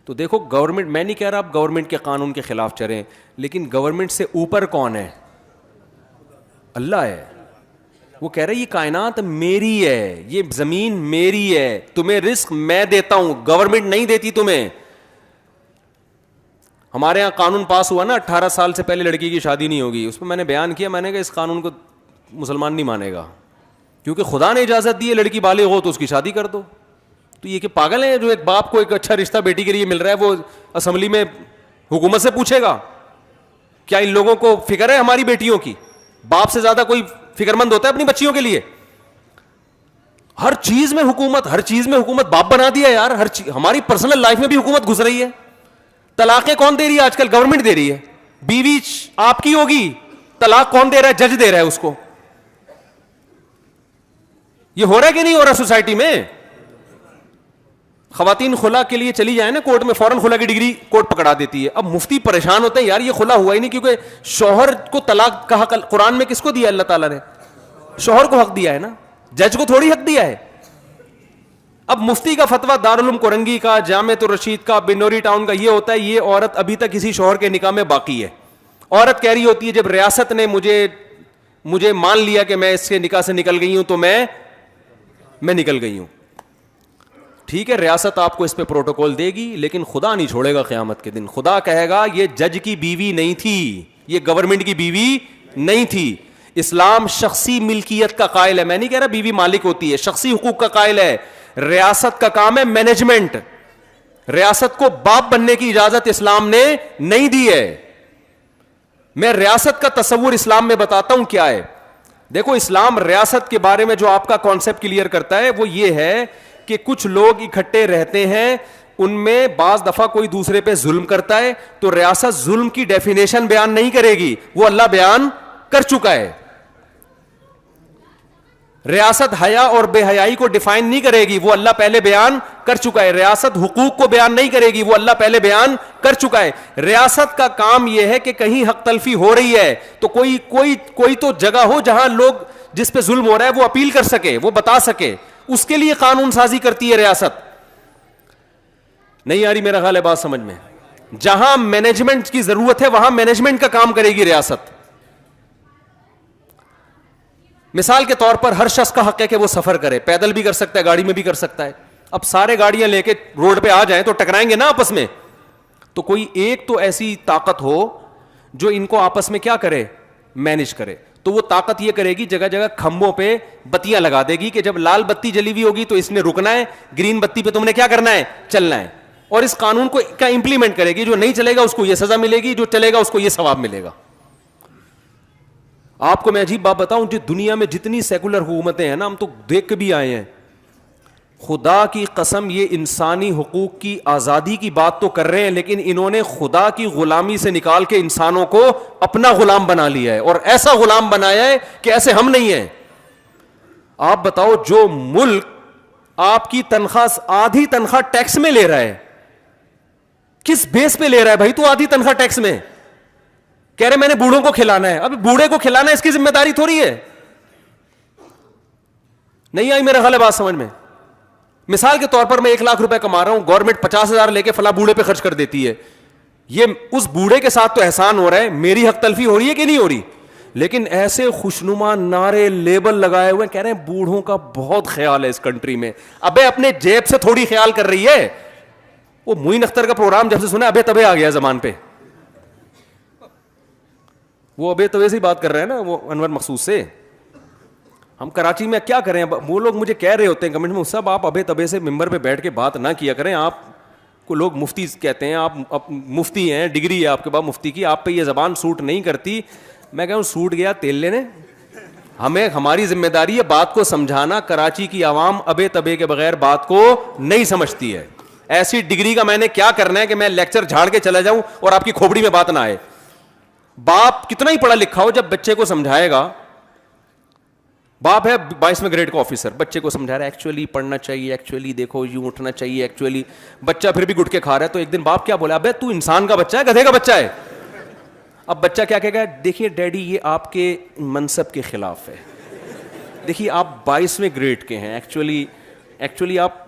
تو دیکھو گورنمنٹ, میں نہیں کہہ رہا آپ گورنمنٹ کے قانون کے خلاف چلیں, لیکن گورنمنٹ سے اوپر کون ہے؟ اللہ ہے. وہ کہہ رہا ہے یہ کائنات میری ہے, یہ زمین میری ہے, تمہیں رزق میں دیتا ہوں, گورنمنٹ نہیں دیتی تمہیں. ہمارے یہاں قانون پاس ہوا نا 18 سال سے پہلے لڑکی کی شادی نہیں ہوگی, اس پہ میں نے بیان کیا, میں نے کہا اس قانون کو مسلمان نہیں مانے گا, کیونکہ خدا نے اجازت دی ہے لڑکی بالغ ہو تو اس کی شادی کر دو. تو یہ کہ پاگل ہیں جو ایک باپ کو ایک اچھا رشتہ بیٹی کے لیے مل رہا ہے وہ اسمبلی میں حکومت سے پوچھے گا؟ کیا ان لوگوں کو فکر ہے ہماری بیٹیوں کی؟ باپ سے زیادہ کوئی فکر مند ہوتا ہے اپنی بچیوں کے لیے؟ ہر چیز میں حکومت, ہر چیز میں حکومت باپ بنا دیا یار. ہر چیز, ہماری پرسنل لائف میں بھی حکومت گھس رہی ہے. طلاقیں کون دے رہی ہے آج کل؟ گورنمنٹ دے رہی ہے. بیوی آپ کی ہوگی, طلاق کون دے رہا ہے؟ جج دے رہا ہے اس کو. یہ ہو رہا ہے کہ نہیں ہو رہا سوسائٹی میں؟ خواتین خلا کے لیے چلی جائیں نا کورٹ میں, فوراً خلا کی ڈگری کورٹ پکڑا دیتی ہے. اب مفتی پریشان ہوتے ہیں یار یہ خلا ہوا ہی نہیں, کیونکہ شوہر کو طلاق کا حق قرآن میں کس کو دیا؟ اللہ تعالیٰ نے شوہر کو حق دیا ہے نا, جج کو تھوڑی حق دیا ہے. اب مفتی کا فتویٰ دارالعلوم کورنگی کا, جامعۃ الرشید کا, بنوری ٹاؤن کا یہ ہوتا ہے یہ عورت ابھی تک کسی شوہر کے نکاح میں باقی ہے. عورت کہہ رہی ہوتی ہے جب ریاست نے مجھے مان لیا کہ میں اس کے نکاح سے نکل گئی ہوں تو میں نکل گئی ہوں. ٹھیک ہے, ریاست آپ کو اس پہ پروٹوکول دے گی, لیکن خدا نہیں چھوڑے گا قیامت کے دن. خدا کہے گا یہ جج کی بیوی نہیں تھی, یہ گورنمنٹ کی بیوی نہیں تھی. اسلام شخصی ملکیت کا قائل ہے. میں نہیں کہہ رہا بیوی مالک ہوتی ہے, شخصی حقوق کا قائل ہے. ریاست کا کام ہے مینجمنٹ. ریاست کو باپ بننے کی اجازت اسلام نے نہیں دی ہے. میں ریاست کا تصور اسلام میں بتاتا ہوں کیا ہے. دیکھو اسلام ریاست کے بارے میں جو آپ کا کانسیپٹ کلیئر کرتا ہے وہ یہ ہے کہ کچھ لوگ اکٹھے رہتے ہیں, ان میں بعض دفعہ کوئی دوسرے پہ ظلم کرتا ہے, تو ریاست ظلم کی ڈیفینیشن بیان نہیں کرے گی, وہ اللہ بیان کر چکا ہے. ریاست حیا اور بے حیائی کو ڈیفائن نہیں کرے گی, وہ اللہ پہلے بیان کر چکا ہے. ریاست حقوق کو بیان نہیں کرے گی, وہ اللہ پہلے بیان کر چکا ہے. ریاست کا کام یہ ہے کہ کہیں حق تلفی ہو رہی ہے تو کوئی تو جگہ ہو جہاں لوگ جس پہ ظلم ہو رہا ہے وہ اپیل کر سکے, وہ بتا سکے, اس کے لیے قانون سازی کرتی ہے ریاست. نہیں آ رہی میرا خیال ہے بات سمجھ میں؟ جہاں مینجمنٹ کی ضرورت ہے وہاں مینجمنٹ کا کام کرے گی ریاست. مثال کے طور پر ہر شخص کا حق ہے کہ وہ سفر کرے, پیدل بھی کر سکتا ہے, گاڑی میں بھی کر سکتا ہے. اب سارے گاڑیاں لے کے روڈ پہ آ جائیں تو ٹکرائیں گے نا آپس میں, تو کوئی ایک تو ایسی طاقت ہو جو ان کو آپس میں کیا کرے, مینج کرے. تو وہ طاقت یہ کرے گی جگہ جگہ کھمبوں پہ بتیاں لگا دے گی کہ جب لال بتی جلی ہوئی ہوگی تو اس نے رکنا ہے, گرین بتی پہ تم نے کیا کرنا ہے, چلنا ہے. اور اس قانون کو کا امپلیمنٹ کرے گی, جو نہیں چلے گا اس کو یہ سزا ملے گی, جو چلے گا اس کو یہ ثواب ملے گا. آپ کو میں عجیب بات بتاؤں, جو دنیا میں جتنی سیکولر حکومتیں ہیں نا, ہم تو دیکھ کے بھی آئے ہیں, خدا کی قسم یہ انسانی حقوق کی آزادی کی بات تو کر رہے ہیں, لیکن انہوں نے خدا کی غلامی سے نکال کے انسانوں کو اپنا غلام بنا لیا ہے, اور ایسا غلام بنایا ہے کہ ایسے ہم نہیں ہیں. آپ بتاؤ جو ملک آپ کی تنخواہ آدھی تنخواہ ٹیکس میں لے رہا ہے, کس بیس پہ لے رہا ہے بھائی تو آدھی تنخواہ ٹیکس میں؟ کہہ رہے میں نے بوڑھوں کو کھلانا ہے. اب بوڑھے کو کھلانا ہے اس کی ذمہ داری تھوڑی ہے. نہیں آئی میرا خیال ہے بات سمجھ میں؟ مثال کے طور پر میں 1 لاکھ روپے کما رہا ہوں, گورنمنٹ 50,000 لے کے فلاں بوڑھے پہ خرچ کر دیتی ہے. یہ اس بوڑھے کے ساتھ تو احسان ہو رہا ہے, میری حق تلفی ہو رہی ہے کہ نہیں ہو رہی؟ لیکن ایسے خوشنما نعرے لیبل لگائے ہوئے کہہ رہے ہیں بوڑھوں کا بہت خیال ہے اس کنٹری میں. ابے اپنے جیب سے تھوڑی خیال کر رہی ہے. وہ معین اختر کا پروگرام جب سے سنا ابے تبے آ گیا زبان پہ, وہ ابے تبے سے ہی بات کر رہے ہیں نا, وہ انور مخصوص سے. ہم کراچی میں کیا کریں, وہ لوگ مجھے کہہ رہے ہوتے ہیں کمنٹ میں, صاحب آپ ابے تبے سے ممبر پہ بیٹھ کے بات نہ کیا کریں, آپ کو لوگ مفتی کہتے ہیں, آپ مفتی ہیں, ڈگری ہے آپ کے پاس مفتی کی, آپ پہ یہ زبان سوٹ نہیں کرتی. میں کہوں سوٹ گیا تیل لینے, ہمیں ہماری ذمہ داری ہے بات کو سمجھانا. کراچی کی عوام ابے تبے کے بغیر بات کو نہیں سمجھتی ہے. ایسی ڈگری کا میں نے کیا کرنا ہے کہ میں لیکچر جھاڑ کے چلا جاؤں اور آپ کی کھوپڑی میں بات نہ آئے. باپ کتنا ہی پڑھا لکھا ہو جب بچے کو سمجھائے گا, باپ ہے 22ویں گریڈ کا آفیسر, بچے کو سمجھا رہا ہے ایکچولی پڑھنا چاہیے, ایکچولی دیکھو یوں اٹھنا چاہیے, ایکچولی بچہ پھر بھی گٹکے کھا رہا ہے. تو ایک دن باپ کیا بولا, ابے تو انسان کا بچہ ہے گدھے کا بچہ ہے. اب بچہ کیا کہے گا, دیکھیے ڈیڈی یہ آپ کے منصب کے خلاف ہے, دیکھیے آپ 22ویں گریڈ کے ہیں, ایکچولی آپ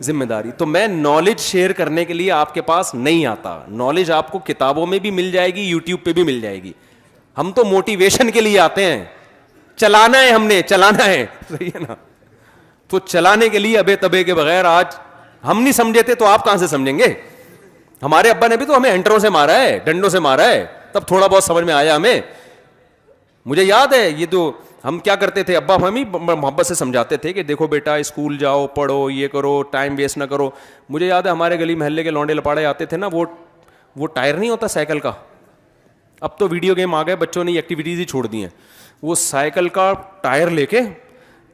ذمہ داری. تو میں نالج شیئر کرنے کے لیے آپ کے پاس نہیں آتا. نالج آپ کو کتابوں میں بھی مل جائے گی, یوٹیوب پہ بھی مل جائے گی. ہم تو موٹیویشن کے لیے آتے ہیں, چلانا ہے, ہم نے چلانا ہے, صحیح ہے نا. تو چلانے کے لیے ابے تبے کے بغیر آج ہم نہیں سمجھے تھے تو آپ کہاں سے سمجھیں گے. ہمارے ابا نے بھی تو ہمیں انٹروں سے مارا ہے, ڈنڈوں سے مارا ہے, تب تھوڑا بہت سمجھ میں آیا ہمیں. مجھے یاد ہے یہ تو ہم کیا کرتے تھے, ابا ہمیں محبت سے سمجھاتے تھے کہ دیکھو بیٹا اسکول جاؤ, پڑھو, یہ کرو, ٹائم ویسٹ نہ کرو. مجھے یاد ہے ہمارے گلی محلے کے لونڈے لپاڑے آتے تھے نا, وہ ٹائر نہیں ہوتا سائیکل کا, اب تو ویڈیو گیم آ گئے, بچوں نے ایکٹیویٹیز ہی چھوڑ دی ہیں. وہ سائیکل کا ٹائر لے کے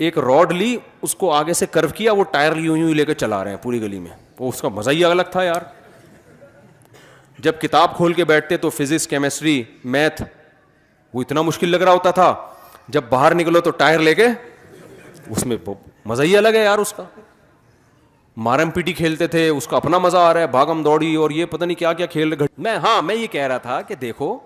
ایک راڈ لی, اس کو آگے سے کرو کیا, وہ ٹائر یوں یوں لے کے چلا رہے ہیں پوری گلی میں. وہ اس کا مزہ ہی الگ تھا یار. جب کتاب کھول کے بیٹھتے تو فزکس, کیمسٹری, میتھ وہ اتنا مشکل لگ رہا ہوتا تھا, جب باہر نکلو تو ٹائر لے کے اس میں مزہ ہی الگ ہے یار. اس کا مارم پیٹی کھیلتے تھے, اس کا اپنا مزہ آ رہا ہے, بھاگم دوڑی اور یہ پتہ نہیں کیا کیا کھیل. میں یہ کہہ رہا تھا کہ دیکھو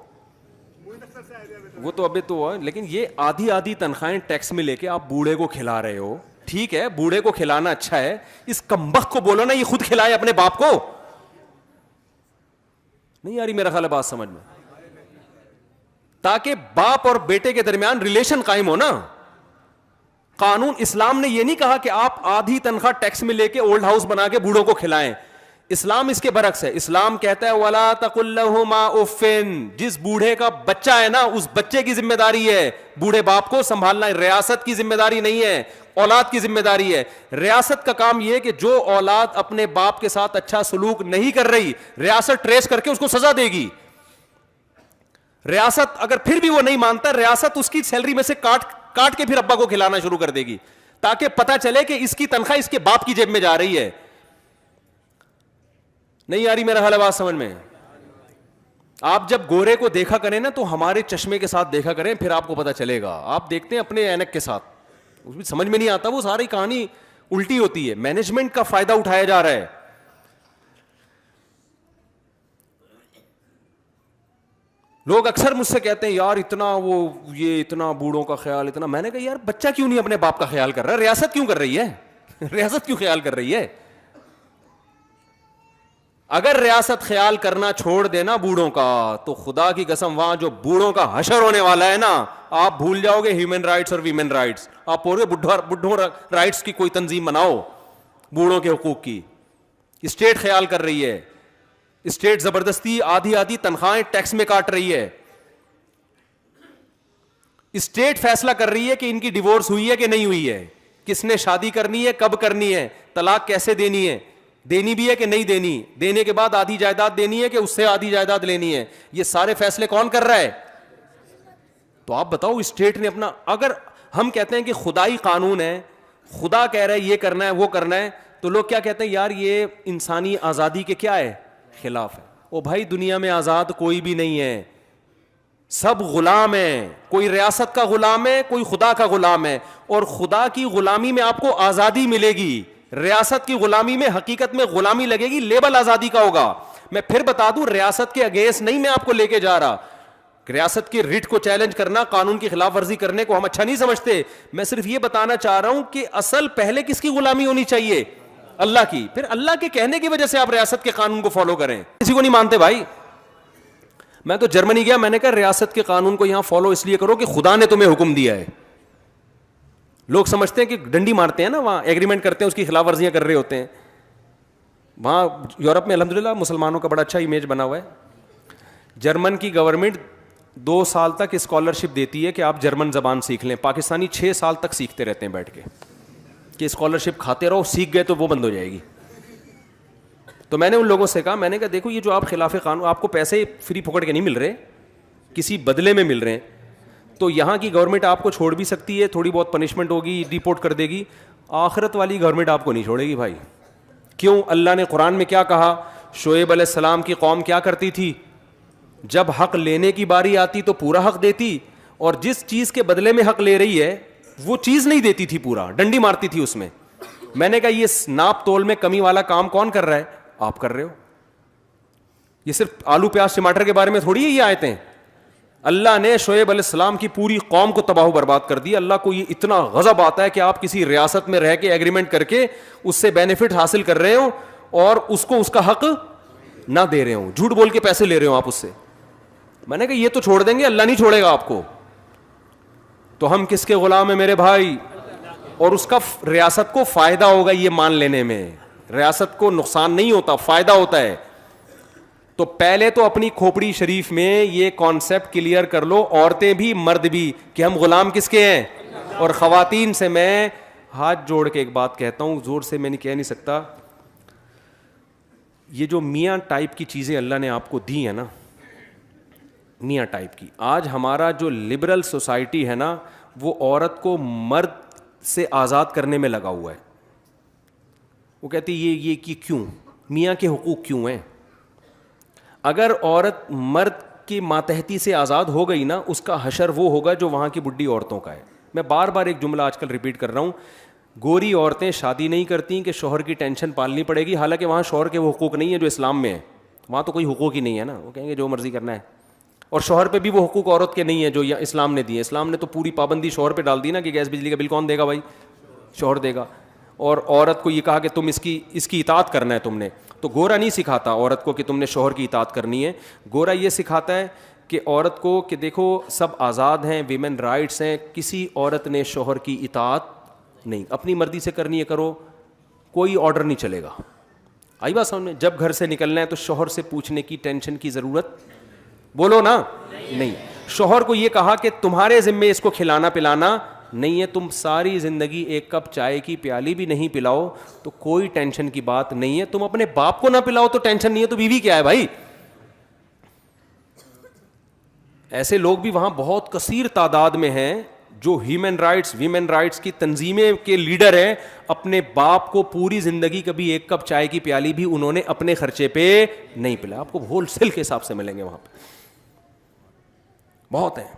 وہ تو ابھی تو ہے, لیکن یہ آدھی تنخواہیں ٹیکس میں لے کے آپ بوڑھے کو کھلا رہے ہو. ٹھیک ہے بوڑھے کو کھلانا اچھا ہے, اس کمبخت کو بولو نا یہ خود کھلائے اپنے باپ کو. نہیں آ رہی میرا خیال ہے بات سمجھ میں, تاکہ باپ اور بیٹے کے درمیان ریلیشن قائم ہو نا. قانون اسلام نے یہ نہیں کہا کہ آپ آدھی تنخواہ ٹیکس میں لے کے اولڈ ہاؤس بنا کے بوڑھوں کو کھلائیں. اسلام اس کے برعکس ہے. اسلام کہتا ہے وَلَا تَقُلْ لَهُمَا اُفٍّ, جس بوڑھے کا بچہ ہے نا اس بچے کی ذمہ داری ہے بوڑھے باپ کو سنبھالنا. ریاست کی ذمہ داری نہیں ہے, اولاد کی ذمہ داری ہے. ریاست کا کام یہ کہ جو اولاد اپنے باپ کے ساتھ اچھا سلوک نہیں کر رہی, ریاست ٹریس کر کے اس کو سزا دے گی. ریاست اگر پھر بھی وہ نہیں مانتا, ریاست اس کی سیلری میں سے کاٹ کے پھر ابا کو کھلانا شروع کر دے گی, تاکہ پتہ چلے کہ اس کی تنخواہ اس کے باپ کی جیب میں جا رہی ہے. نہیں آ رہی میرا حال بات سمجھ میں. آپ جب گورے کو دیکھا کریں نا تو ہمارے چشمے کے ساتھ دیکھا کریں, پھر آپ کو پتہ چلے گا. آپ دیکھتے ہیں اپنے اینک کے ساتھ, اس میں سمجھ میں نہیں آتا, وہ ساری کہانی الٹی ہوتی ہے. مینجمنٹ کا فائدہ اٹھایا جا رہا ہے. لوگ اکثر مجھ سے کہتے ہیں یار اتنا بوڑھوں کا خیال اتنا. میں نے کہا یار بچہ کیوں نہیں اپنے باپ کا خیال کر رہا, ریاست کیوں کر رہی ہے, ریاست کیوں خیال کر رہی ہے. اگر ریاست خیال کرنا چھوڑ دینا بوڑھوں کا تو خدا کی قسم وہاں جو بوڑھوں کا حشر ہونے والا ہے نا, آپ بھول جاؤ گے ہیومن رائٹس اور ویمن رائٹس. آپ پورے بڈھوں رائٹس کی کوئی تنظیم بناؤ, بوڑھوں کے حقوق کی. اسٹیٹ خیال کر رہی ہے, اسٹیٹ زبردستی آدھی تنخواہیں ٹیکس میں کاٹ رہی ہے. اسٹیٹ فیصلہ کر رہی ہے کہ ان کی ڈیورس ہوئی ہے کہ نہیں ہوئی ہے, کس نے شادی کرنی ہے, کب کرنی ہے, طلاق کیسے دینی ہے, دینی بھی ہے کہ نہیں دینی, دینے کے بعد آدھی جائیداد دینی ہے کہ اس سے آدھی جائیداد لینی ہے. یہ سارے فیصلے کون کر رہا ہے؟ تو آپ بتاؤ اسٹیٹ نے اپنا. اگر ہم کہتے ہیں کہ خدائی قانون ہے, خدا کہہ رہا ہے یہ کرنا ہے وہ کرنا ہے, تو لوگ کیا کہتے ہیں یار یہ انسانی آزادی کے کیا ہے, خلاف ہے. او بھائی دنیا میں آزاد کوئی بھی نہیں ہے, سب غلام ہیں. کوئی ریاست کا غلام ہے, کوئی خدا کا غلام ہے. اور خدا کی غلامی میں آپ کو آزادی ملے گی, ریاست کی غلامی میں حقیقت میں غلامی لگے گی, لیبل آزادی کا ہوگا. میں پھر بتا دوں ریاست کے اگینسٹ نہیں میں آپ کو لے کے جا رہا. ریاست کی ریٹ کو چیلنج کرنا, قانون کی خلاف ورزی کرنے کو ہم اچھا نہیں سمجھتے. میں صرف یہ بتانا چاہ رہا ہوں کہ اصل پہلے کس کی غلامی ہونی چاہیے, اللہ کی. پھر اللہ کے کہنے کی وجہ سے آپ ریاست کے قانون کو فالو کریں. کسی کو نہیں مانتے بھائی. میں تو جرمنی گیا, میں نے کہا ریاست کے قانون کو یہاں فالو اس لیے کرو کہ خدا نے تمہیں حکم دیا ہے. لوگ سمجھتے ہیں کہ ڈنڈی مارتے ہیں نا, وہاں ایگریمنٹ کرتے ہیں اس کی خلاف ورزیاں کر رہے ہوتے ہیں. وہاں یورپ میں الحمدللہ مسلمانوں کا بڑا اچھا امیج بنا ہوا ہے. جرمن کی گورنمنٹ 2 سال تک اسکالرشپ دیتی ہے کہ آپ جرمن زبان سیکھ لیں. پاکستانی 6 سال تک سیکھتے رہتے ہیں بیٹھ کے کہ اسکالرشپ کھاتے رہو, سیکھ گئے تو وہ بند ہو جائے گی. تو میں نے ان لوگوں سے کہا, میں نے کہا دیکھو یہ جو آپ خلاف قانون, آپ کو پیسے فری پکڑ کے نہیں مل رہے, کسی بدلے میں مل رہے ہیں. تو یہاں کی گورنمنٹ آپ کو چھوڑ بھی سکتی ہے, تھوڑی بہت پنشمنٹ ہوگی, ڈیپورٹ کر دے گی. آخرت والی گورنمنٹ آپ کو نہیں چھوڑے گی بھائی. کیوں؟ اللہ نے قرآن میں کیا کہا, شعیب علیہ السلام کی قوم کیا کرتی تھی, جب حق لینے کی باری آتی تو پورا حق دیتی, اور جس چیز کے بدلے میں حق لے رہی ہے وہ چیز نہیں دیتی تھی, پورا ڈنڈی مارتی تھی اس میں. میں نے کہا یہ ناپ تول میں کمی والا کام کون کر رہا ہے, آپ کر رہے ہو. یہ صرف آلو پیاز ٹماٹر کے بارے میں تھوڑی ہے یہ آیتیں. اللہ نے شعیب علیہ السلام کی پوری قوم کو تباہ و برباد کر دیا. اللہ کو یہ اتنا غضب آتا ہے کہ آپ کسی ریاست میں رہ کے ایگریمنٹ کر کے اس سے بینیفٹ حاصل کر رہے ہو اور اس کو اس کا حق نہ دے رہے ہو, جھوٹ بول کے پیسے لے رہے ہو آپ اس سے. میں نے کہا یہ تو چھوڑ دیں گے, اللہ نہیں چھوڑے گا آپ کو. تو ہم کس کے غلام ہیں میرے بھائی؟ اور اس کا ریاست کو فائدہ ہوگا یہ مان لینے میں. ریاست کو نقصان نہیں ہوتا, فائدہ ہوتا ہے. تو پہلے تو اپنی کھوپڑی شریف میں یہ کانسیپٹ کلیئر کر لو, عورتیں بھی مرد بھی, کہ ہم غلام کس کے ہیں. اور خواتین سے میں ہاتھ جوڑ کے ایک بات کہتا ہوں, زور سے میں نہیں کہہ نہیں سکتا, یہ جو میاں ٹائپ کی چیزیں اللہ نے آپ کو دی ہیں نا, میاں ٹائپ کی, آج ہمارا جو لبرل سوسائٹی ہے نا وہ عورت کو مرد سے آزاد کرنے میں لگا ہوا ہے. وہ کہتی یہ کیوں, میاں کے حقوق کیوں ہیں؟ اگر عورت مرد کی ماتحتی سے آزاد ہو گئی نا, اس کا حشر وہ ہوگا جو وہاں کی بڈھی عورتوں کا ہے. میں بار بار ایک جملہ آج کل ریپیٹ کر رہا ہوں, گوری عورتیں شادی نہیں کرتی کہ شوہر کی ٹینشن پالنی پڑے گی, حالانکہ وہاں شوہر کے وہ حقوق نہیں ہیں جو اسلام میں ہیں. وہاں تو کوئی حقوق ہی نہیں ہے نا, وہ کہیں گے جو مرضی کرنا ہے. اور شوہر پہ بھی وہ حقوق عورت کے نہیں ہیں جو اسلام نے دیے. اسلام نے تو پوری پابندی شوہر پہ ڈال دی نا کہ گیس بجلی کا بل کون دے گا بھائی, شوہر دے گا. اور عورت کو یہ کہا کہ تم اس کی اطاعت کرنا ہے تم نے. تو گورا نہیں سکھاتا عورت کو کہ تم نے شوہر کی اطاعت کرنی ہے. گورا یہ سکھاتا ہے کہ عورت کو کہ دیکھو سب آزاد ہیں, ویمن رائٹس ہیں, کسی عورت نے شوہر کی اطاعت نہیں, اپنی مرضی سے کرنی ہے کرو, کوئی آرڈر نہیں چلے گا. آئی بات سمجھ میں؟ جب گھر سے نکلنا ہے تو شوہر سے پوچھنے کی ٹینشن کی ضرورت, بولو نا, نہیں. شوہر کو یہ کہا کہ تمہارے ذمے اس کو کھلانا پلانا نہیں ہے, تم ساری زندگی ایک کپ چائے کی پیالی بھی نہیں پلاؤ تو کوئی ٹینشن کی بات نہیں ہے. تم اپنے باپ کو نہ پلاؤ تو ٹینشن نہیں ہے, تو بیوی کیا ہے بھائی؟ ایسے لوگ بھی وہاں بہت کثیر تعداد میں ہیں جو ہیومن رائٹس ویمن رائٹس کی تنظیمیں کے لیڈر ہیں, اپنے باپ کو پوری زندگی کبھی ایک کپ چائے کی پیالی بھی انہوں نے اپنے خرچے پہ نہیں پلایا. آپ کو ہول سیل کے حساب سے ملیں گے وہاں پہ, بہت ہیں.